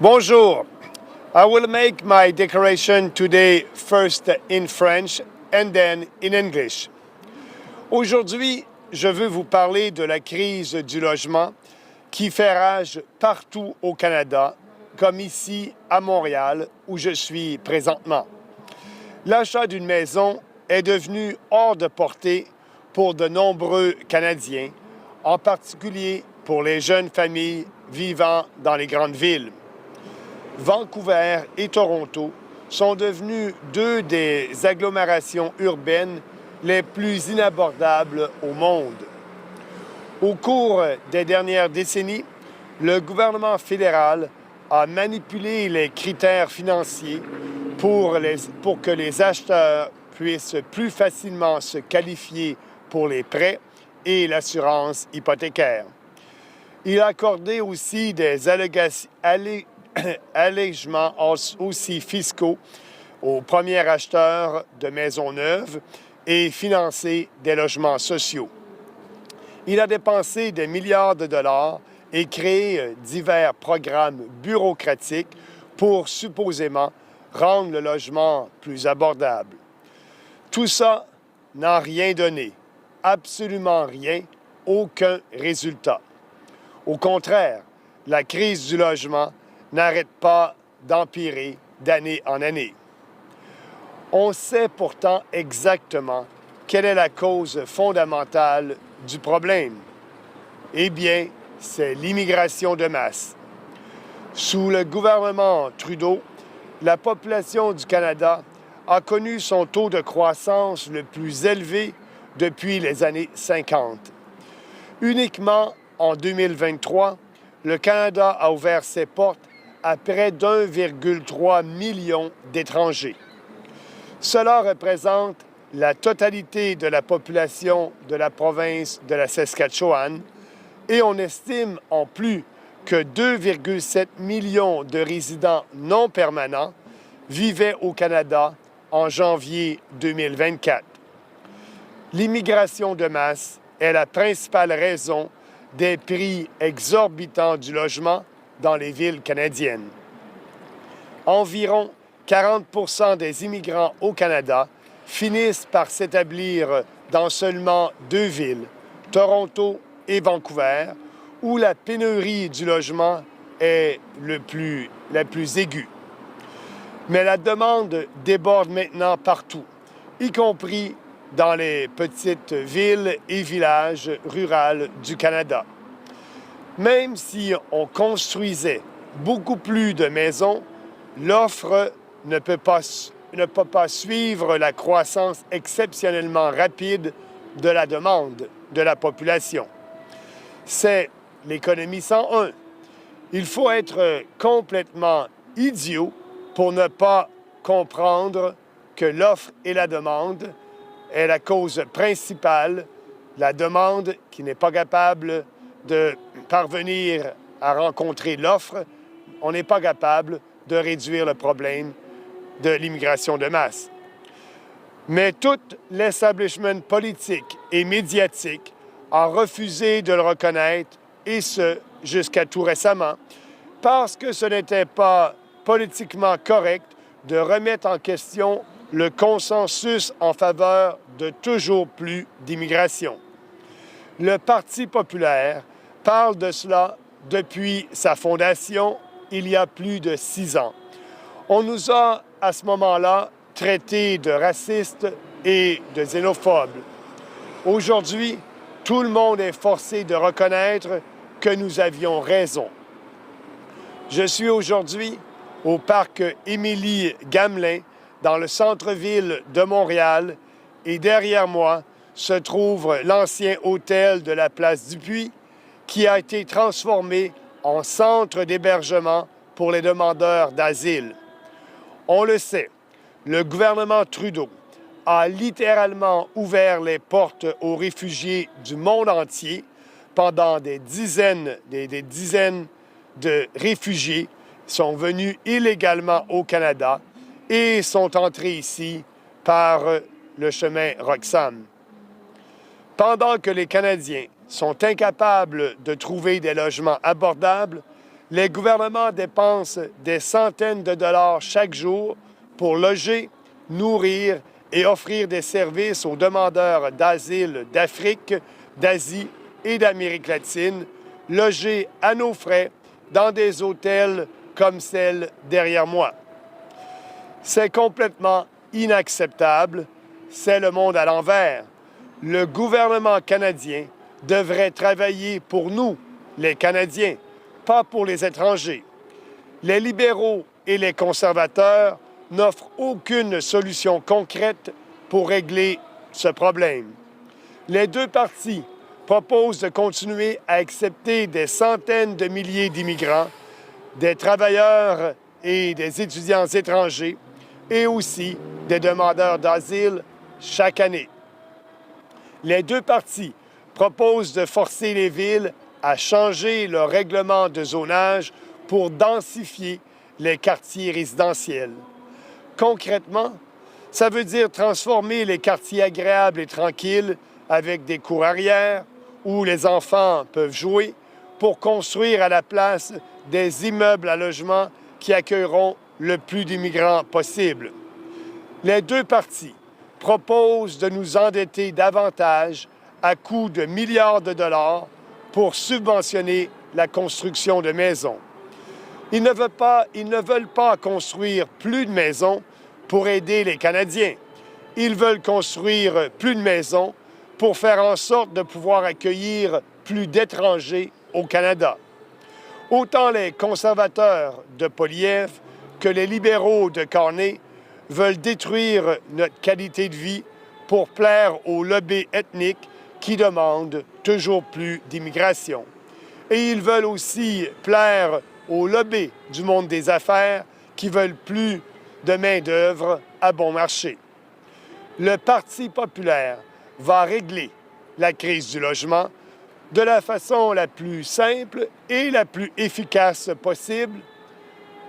Bonjour. I will make my declaration today first in French and then in English. Aujourd'hui, je veux vous parler de la crise du logement qui fait rage partout au Canada, comme ici à Montréal, où je suis présentement. L'achat d'une maison est devenu hors de portée pour de nombreux Canadiens, en particulier pour les jeunes familles vivant dans les grandes villes. Vancouver et Toronto sont devenus deux des agglomérations urbaines les plus inabordables au monde. Au cours des dernières décennies, le gouvernement fédéral a manipulé les critères financiers pour que les acheteurs puissent plus facilement se qualifier pour les prêts et l'assurance hypothécaire. Il a accordé aussi des allégements aussi fiscaux aux premiers acheteurs de maisons neuves et financé des logements sociaux. Il a dépensé des milliards de dollars et créé divers programmes bureaucratiques pour supposément rendre le logement plus abordable. Tout ça n'a rien donné, absolument rien, aucun résultat. Au contraire, la crise du logement n'arrête pas d'empirer d'année en année. On sait pourtant exactement quelle est la cause fondamentale du problème. Eh bien, c'est l'immigration de masse. Sous le gouvernement Trudeau, la population du Canada a connu son taux de croissance le plus élevé depuis les années 50. Uniquement en 2023, le Canada a ouvert ses portes à près d'1,3 million d'étrangers. Cela représente la totalité de la population de la province de la Saskatchewan et on estime en plus que 2,7 millions de résidents non permanents vivaient au Canada en janvier 2024. L'immigration de masse est la principale raison des prix exorbitants du logement dans les villes canadiennes. Environ 40% des immigrants au Canada finissent par s'établir dans seulement deux villes, Toronto et Vancouver, où la pénurie du logement est la plus aiguë. Mais la demande déborde maintenant partout, y compris dans les petites villes et villages ruraux du Canada. Même si on construisait beaucoup plus de maisons, l'offre ne peut pas suivre la croissance exceptionnellement rapide de la demande de la population. C'est l'économie 101. Il faut être complètement idiot pour ne pas comprendre que l'offre et la demande est la cause principale, la demande qui n'est pas capable de parvenir à rencontrer l'offre, on n'est pas capable de réduire le problème de l'immigration de masse. Mais tout l'establishment politique et médiatique a refusé de le reconnaître, et ce, jusqu'à tout récemment, parce que ce n'était pas politiquement correct de remettre en question le consensus en faveur de toujours plus d'immigration. Le Parti populaire parle de cela depuis sa fondation il y a plus de 6 ans. On nous a, à ce moment-là, traités de racistes et de xénophobes. Aujourd'hui, tout le monde est forcé de reconnaître que nous avions raison. Je suis aujourd'hui au parc Émilie-Gamelin, dans le centre-ville de Montréal, et derrière moi se trouve l'ancien hôtel de la place du Puy, qui a été transformé en centre d'hébergement pour les demandeurs d'asile. On le sait, le gouvernement Trudeau a littéralement ouvert les portes aux réfugiés du monde entier pendant des dizaines de réfugiés sont venus illégalement au Canada et sont entrés ici par le chemin Roxham. Pendant que les Canadiens sont incapables de trouver des logements abordables, Les gouvernements dépensent des centaines de dollars chaque jour pour loger, nourrir et offrir des services aux demandeurs d'asile d'Afrique, d'Asie et d'Amérique latine, logés à nos frais dans des hôtels comme celle derrière moi. C'est complètement inacceptable. C'est le monde à l'envers. Le gouvernement canadien devrait travailler pour nous, les Canadiens, pas pour les étrangers. Les libéraux et les conservateurs n'offrent aucune solution concrète pour régler ce problème. Les deux partis proposent de continuer à accepter des centaines de milliers d'immigrants, des travailleurs et des étudiants étrangers, et aussi des demandeurs d'asile chaque année. Les deux partis proposent de forcer les villes à changer leur règlement de zonage pour densifier les quartiers résidentiels. Concrètement, ça veut dire transformer les quartiers agréables et tranquilles avec des cours arrière où les enfants peuvent jouer pour construire à la place des immeubles à logement qui accueilleront le plus d'immigrants possible. Les deux partis proposent de nous endetter davantage à coût de milliards de dollars pour subventionner la construction de maisons. Ils ne veulent pas construire plus de maisons pour aider les Canadiens. Ils veulent construire plus de maisons pour faire en sorte de pouvoir accueillir plus d'étrangers au Canada. Autant les conservateurs de Poilievre que les libéraux de Carney veulent détruire notre qualité de vie pour plaire aux lobbies ethniques qui demandent toujours plus d'immigration. Et ils veulent aussi plaire aux lobbies du monde des affaires qui veulent plus de main-d'œuvre à bon marché. Le Parti populaire va régler la crise du logement de la façon la plus simple et la plus efficace possible,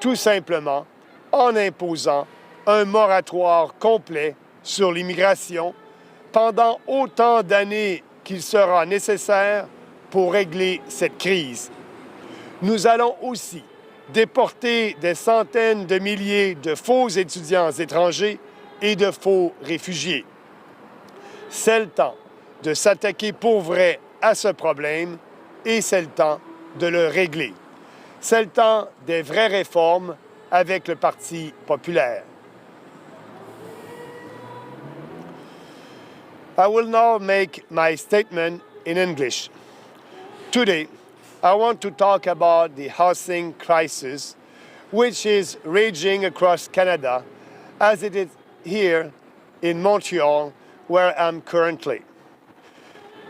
tout simplement en imposant un moratoire complet sur l'immigration pendant autant d'années qu'il sera nécessaire pour régler cette crise. Nous allons aussi déporter des centaines de milliers de faux étudiants étrangers et de faux réfugiés. C'est le temps de s'attaquer pour vrai à ce problème et c'est le temps de le régler. C'est le temps des vraies réformes avec le Parti populaire. I will now make my statement in English. Today, I want to talk about the housing crisis, which is raging across Canada, as it is here in Montreal, where I'm currently.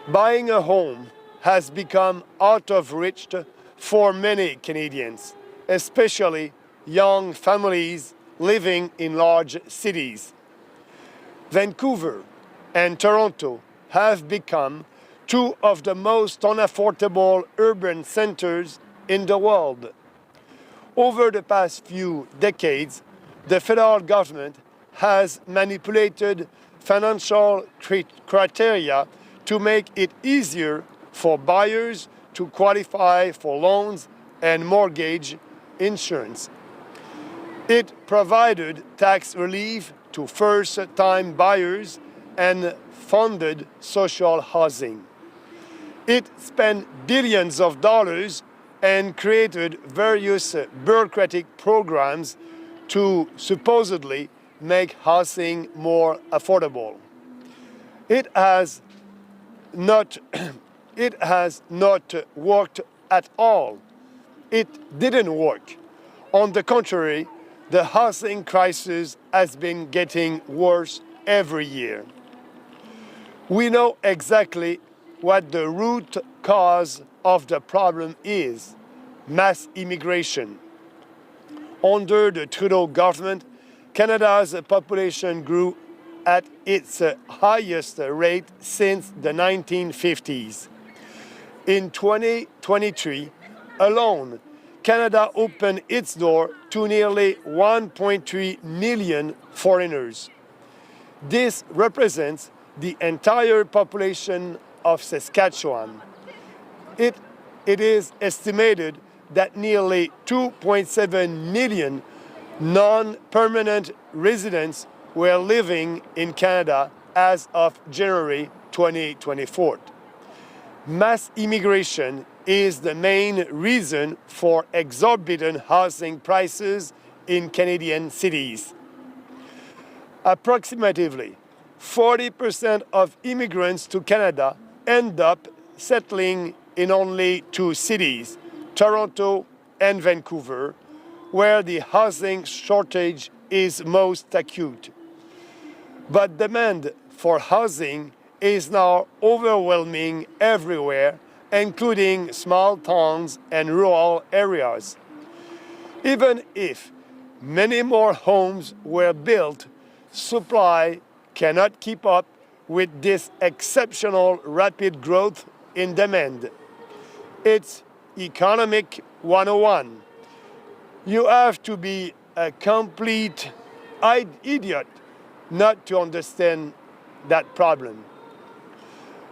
Buying a home has become out of reach for many Canadians, especially young families living in large cities. Vancouver and Toronto have become two of the most unaffordable urban centers in the world. Over the past few decades, the federal government has manipulated financial criteria to make it easier for buyers to qualify for loans and mortgage insurance. It provided tax relief to first-time buyers and funded social housing. It spent billions of dollars and created various bureaucratic programs to supposedly make housing more affordable. It has not worked at all. It didn't work. On the contrary, the housing crisis has been getting worse every year. We know exactly what the root cause of the problem is: mass immigration. Under the Trudeau government, Canada's population grew at its highest rate since the 1950s. In 2023 alone, Canada opened its door to nearly 1.3 million foreigners. This represents the entire population of Saskatchewan. It is estimated that nearly 2.7 million non-permanent residents were living in Canada as of January 2024. Mass immigration is the main reason for exorbitant housing prices in Canadian cities. Approximately 40% of immigrants to Canada end up settling in only two cities, Toronto and Vancouver, where the housing shortage is most acute. But demand for housing is now overwhelming everywhere, including small towns and rural areas. Even if many more homes were built, supply cannot keep up with this exceptional rapid growth in demand. It's Economic 101. You have to be a complete idiot not to understand that problem.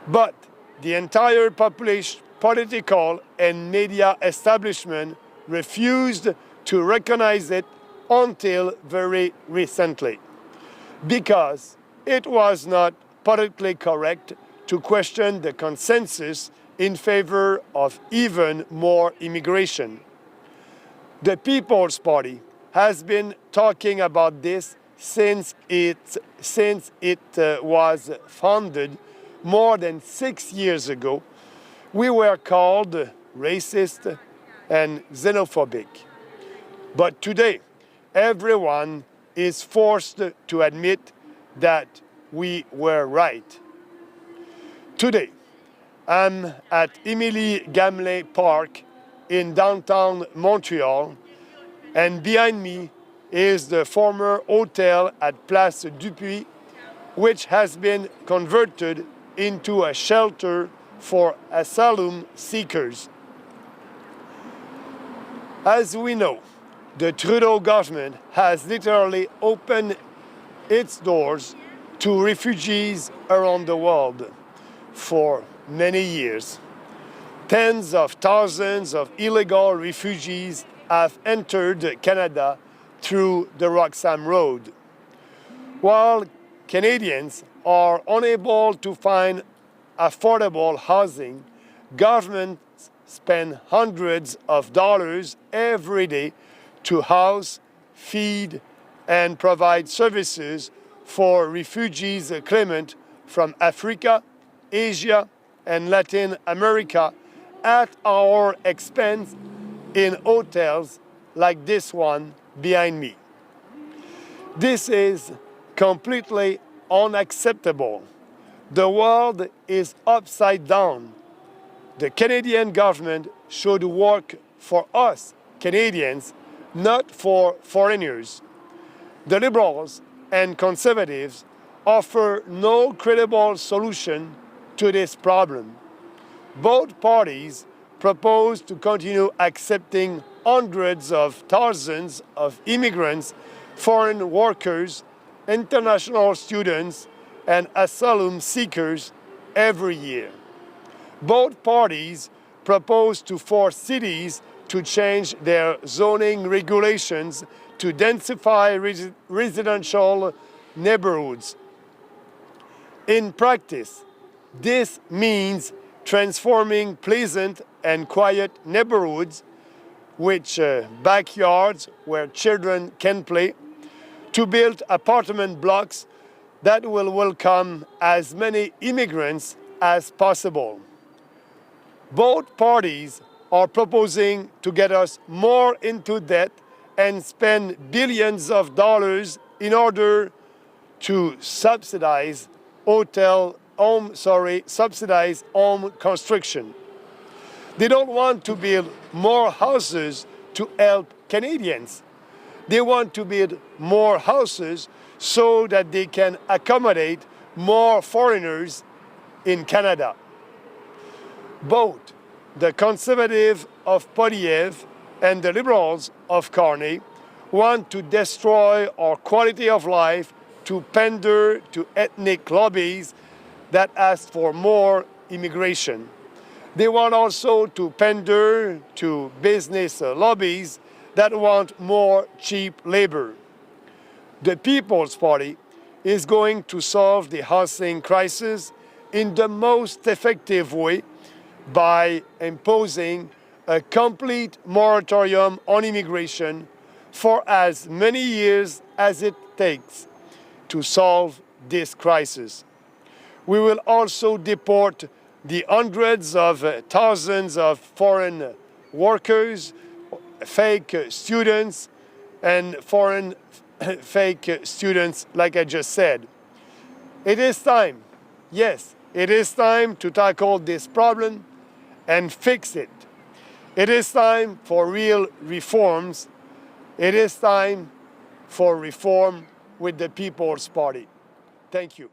But the entire political and media establishment refused to recognize it until very recently, because it was not politically correct to question the consensus in favor of even more immigration. The People's Party has been talking about this since it was founded more than 6 years ago. We were called racist and xenophobic. But today, everyone is forced to admit that we were right. Today, I'm at Émilie Gamelin Park in downtown Montreal, and behind me is the former hotel at Place Dupuis, which has been converted into a shelter for asylum seekers. As we know, the Trudeau government has literally opened its doors to refugees around the world for many years. Tens of thousands of illegal refugees have entered Canada through the Roxham Road. While Canadians are unable to find affordable housing, governments spend hundreds of dollars every day to house, feed, and provide services for refugees claimant from Africa, Asia, and Latin America at our expense in hotels like this one behind me. This is completely unacceptable. The world is upside down. The Canadian government should work for us, Canadians, not for foreigners. The Liberals and Conservatives offer no credible solution to this problem. Both parties propose to continue accepting hundreds of thousands of immigrants, foreign workers, international students, and asylum seekers every year. Both parties propose to force cities to change their zoning regulations to densify residential neighborhoods. In practice, this means transforming pleasant and quiet neighborhoods, which backyards where children can play, to build apartment blocks that will welcome as many immigrants as possible. Both parties are proposing to get us more into debt and spend billions of dollars in order to subsidize home construction. They don't want to build more houses to help Canadians. They want to build more houses so that they can accommodate more foreigners in Canada. Both the Conservative of Polyev and the Liberals of Carney want to destroy our quality of life to pander to ethnic lobbies that ask for more immigration. They want also to pander to business lobbies that want more cheap labor. The People's Party is going to solve the housing crisis in the most effective way by imposing a complete moratorium on immigration for as many years as it takes to solve this crisis. We will also deport the hundreds of thousands of foreign workers, fake students, and foreign fake students, like I just said. It is time, yes, it is time to tackle this problem and fix it. It is time for real reforms. It is time for reform with the People's Party. Thank you.